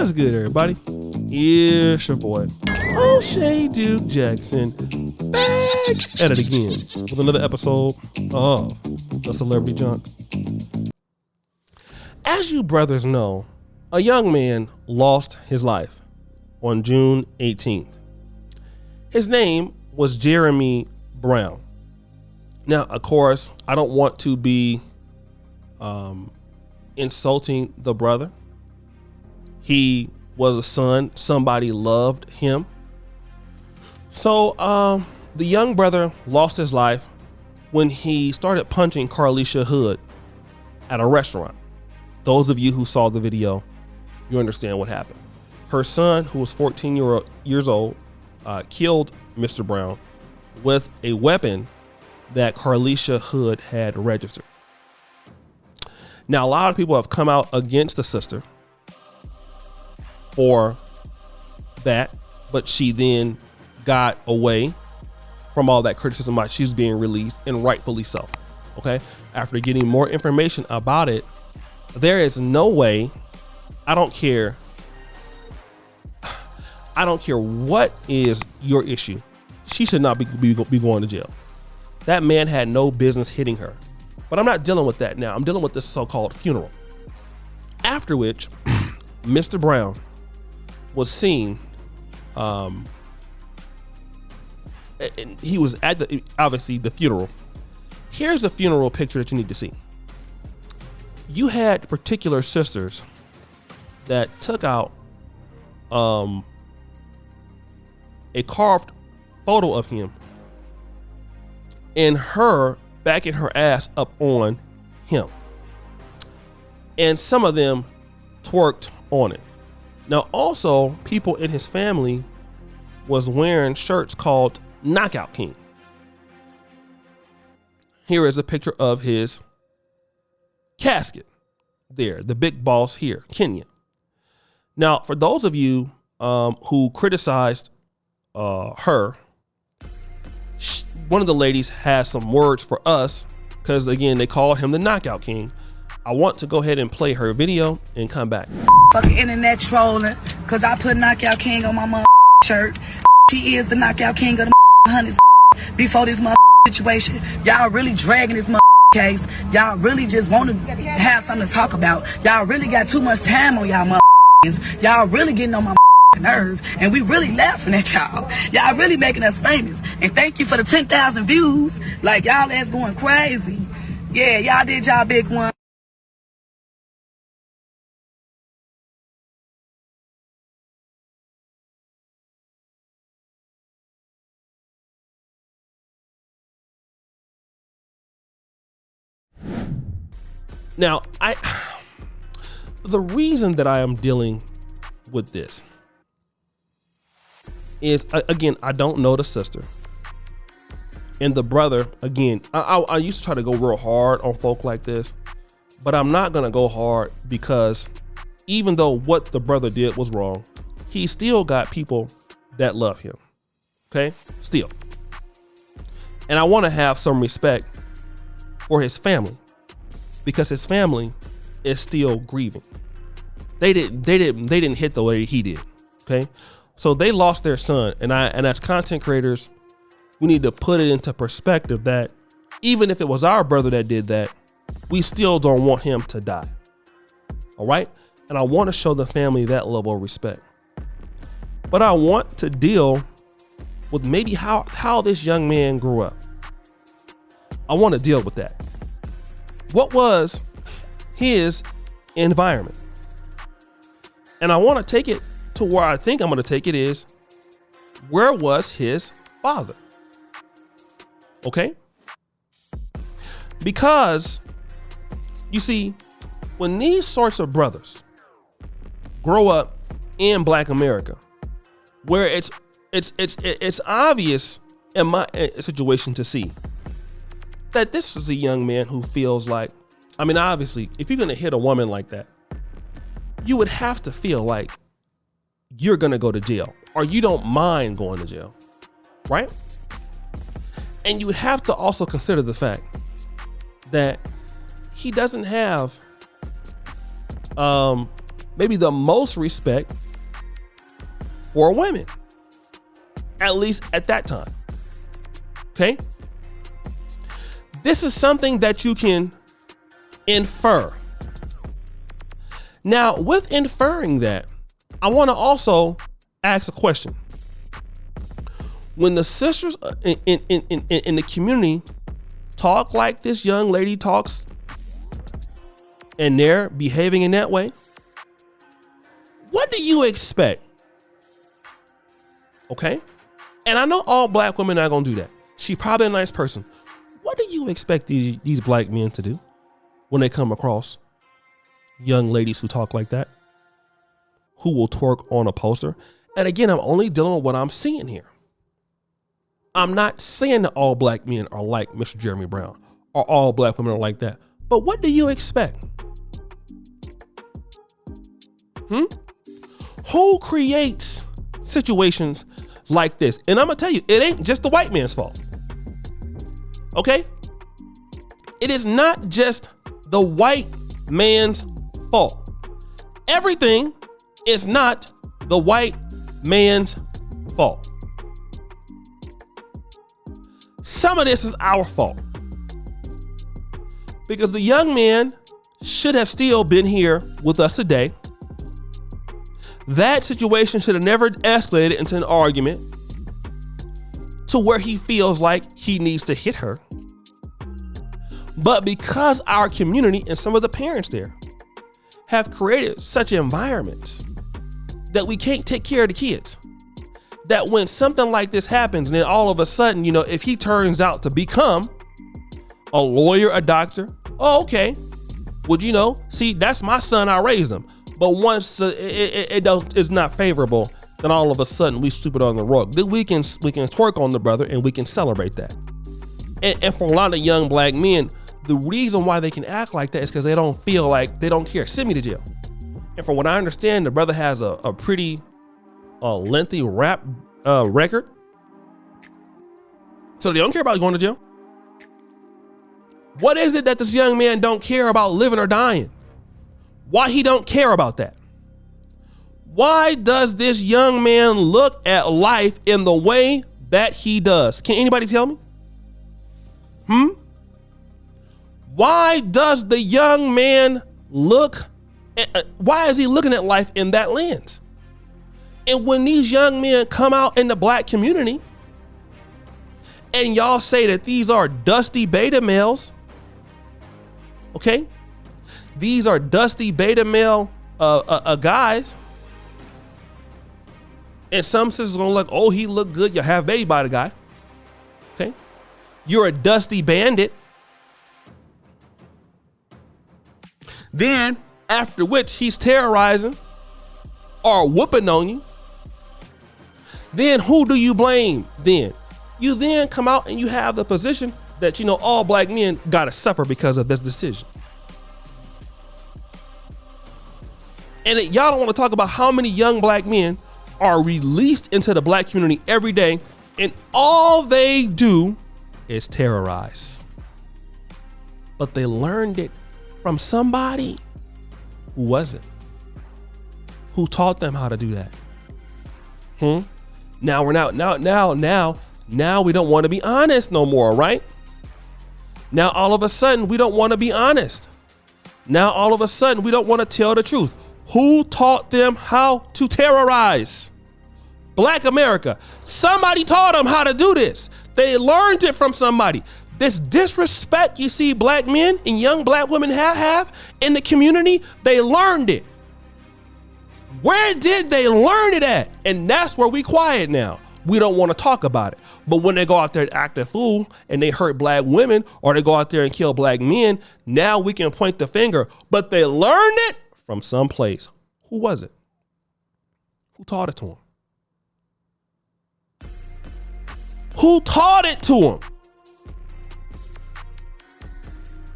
What's good, everybody? It's your boy, O'Shea Duke Jackson, back at it again with another episode of The Celebrity Junk. As you brothers know, a young man lost his life on June 18th. His name was Jeremy Brown. Now, of course, I don't want to be insulting the brother. He was a son. Somebody loved him. So the young brother lost his life when he started punching Carlisha Hood at a restaurant. Those of you who saw the video, you understand what happened. Her son, who was 14 years old, killed Mr. Brown with a weapon that Carlisha Hood had registered. Now, a lot of people have come out against the sister for that, but she then got away from all that criticism about she's being released, and rightfully so. Okay, after getting more information about it, there is no way, I don't care what is your issue, she should not be going to jail. That man had no business hitting her. But I'm not dealing with that now. I'm dealing with this so-called funeral. After which, Mr. Brown was seen. He was at obviously the funeral. Here's the funeral picture that you need to see. You had particular sisters that took out a carved photo of him and her backing her ass up on him. And some of them twerked on it. Now, also, people in his family was wearing shirts called Knockout King. Here is a picture of his casket there, the big boss here, Kenya. Now, for those of you who criticized her, one of the ladies has some words for us, because again, they called him the Knockout King. I want to go ahead and play her video and come back. Fucking internet trolling, because I put Knockout King on my shirt. She is the Knockout King of the hundreds before this situation. Y'all really dragging this case. Y'all really just want to have something to talk about. Y'all really got too much time on y'all Y'all really getting on my nerve, and we really laughing at y'all. Y'all really making us famous. And thank you for the 10,000 views. Like, y'all ass going crazy. Yeah, y'all did y'all big one. Now, the reason that I am dealing with this is, again, I don't know the sister. And the brother, again, I used to try to go real hard on folk like this, but I'm not going to go hard, because even though what the brother did was wrong, he still got people that love him. Okay? Still. And I want to have some respect for his family, because his family is still grieving. They didn't hit the way he did. Okay? So they lost their son, and as content creators, we need to put it into perspective that even if it was our brother that did that, we still don't want him to die. All right? And I want to show the family that level of respect. But I want to deal with maybe how this young man grew up. I want to deal with that. What was his environment? And I want to take it to where I think I'm going to take it is, where was his father? Okay? Because you see, when these sorts of brothers grow up in Black America, where it's obvious in my situation to see that this is a young man who feels like, I mean, obviously, if you're going to hit a woman like that, you would have to feel like you're going to go to jail, or you don't mind going to jail, right? And you would have to also consider the fact that he doesn't have maybe the most respect for women, at least at that time. Okay? This is something that you can infer. Now, with inferring that, I want to also ask a question. When the sisters in the community talk like this young lady talks, and they're behaving in that way, what do you expect? Okay? And I know all black women are going to do that. She's probably a nice person. What do you expect these black men to do when they come across young ladies who talk like that, who will twerk on a poster? And again, I'm only dealing with what I'm seeing here. I'm not saying that all black men are like Mr. Jeremy Brown or all black women are like that. But what do you expect? Who creates situations like this? And I'm going to tell you, it ain't just the white man's fault. Okay? It is not just the white man's fault. Everything is not the white man's fault. Some of this is our fault. Because the young man should have still been here with us today. That situation should have never escalated into an argument to where he feels like he needs to hit her. But because our community and some of the parents there have created such environments that we can't take care of the kids, that when something like this happens, then all of a sudden, you know, if he turns out to become a lawyer, a doctor, oh, okay. Would you know, see, that's my son, I raised him. But once it's not favorable, then all of a sudden we sweep it on the rug. Then we can twerk on the brother and we can celebrate that. And for a lot of young black men, the reason why they can act like that is because they don't feel like they don't care. Send me to jail. And from what I understand, the brother has a pretty lengthy rap record. So they don't care about going to jail. What is it that this young man don't care about living or dying? Why he don't care about that? Why does this young man look at life in the way that he does? Can anybody tell me? Why does the young man why is he looking at life in that lens? And when these young men come out in the black community and y'all say that these are dusty beta males, okay? These are dusty beta male guys. And some sisters gonna look, oh, he look good. You have baby by the guy. Okay. You're a dusty bandit. Then after which he's terrorizing or whooping on you. Then who do you blame then? You then come out and you have the position that, you know, all black men gotta suffer because of this decision. And y'all don't want to talk about how many young black men are released into the black community every day, and all they do is terrorize. But they learned it from somebody. Who was it? Who taught them how to do that? Now we don't want to be honest no more, right? Now all of a sudden we don't want to be honest. Now all of a sudden we don't want to tell the truth. Who taught them how to terrorize? Black America. Somebody taught them how to do this. They learned it from somebody. This disrespect you see black men and young black women have in the community, they learned it. Where did they learn it at? And that's where we quiet now. We don't want to talk about it. But when they go out there and act a fool and they hurt black women or they go out there and kill black men, now we can point the finger. But they learned it from someplace. Who was it? Who taught it to him? Who taught it to him?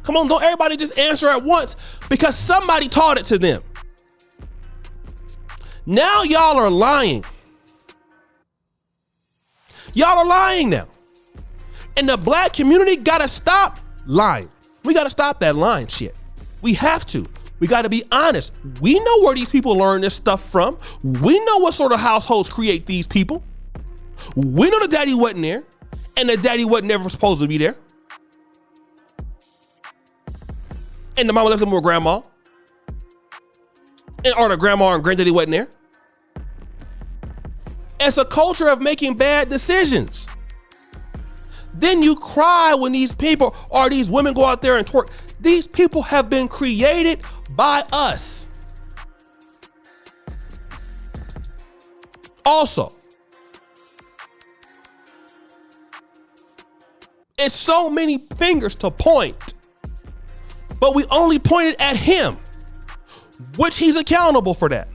Come on, don't everybody just answer at once, because somebody taught it to them. Now y'all are lying. Y'all are lying now. And the black community gotta stop lying. We gotta stop that lying shit. We have to. We got to be honest. We know where these people learn this stuff from. We know what sort of households create these people. We know the daddy wasn't there, and the daddy wasn't never supposed to be there. And the mama left him with grandma. Or the grandma and granddaddy wasn't there. It's a culture of making bad decisions. Then you cry when these people or these women go out there and twerk. These people have been created by us. Also, it's so many fingers to point, but we only pointed at him, which he's accountable for that.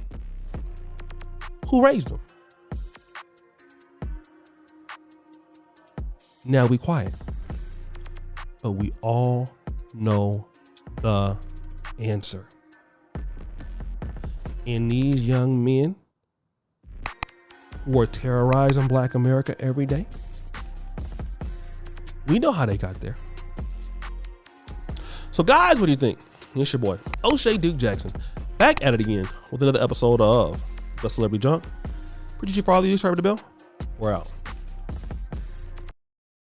Who raised him? Now we quiet, but we all know the answer. And these young men who are terrorizing Black America every day, we know how they got there. So guys, what do you think? It's your boy, O'Shea Duke Jackson, back at it again with another episode of The Celebrity Junk. Appreciate you for all of you. Subscribe to the bell. We're out.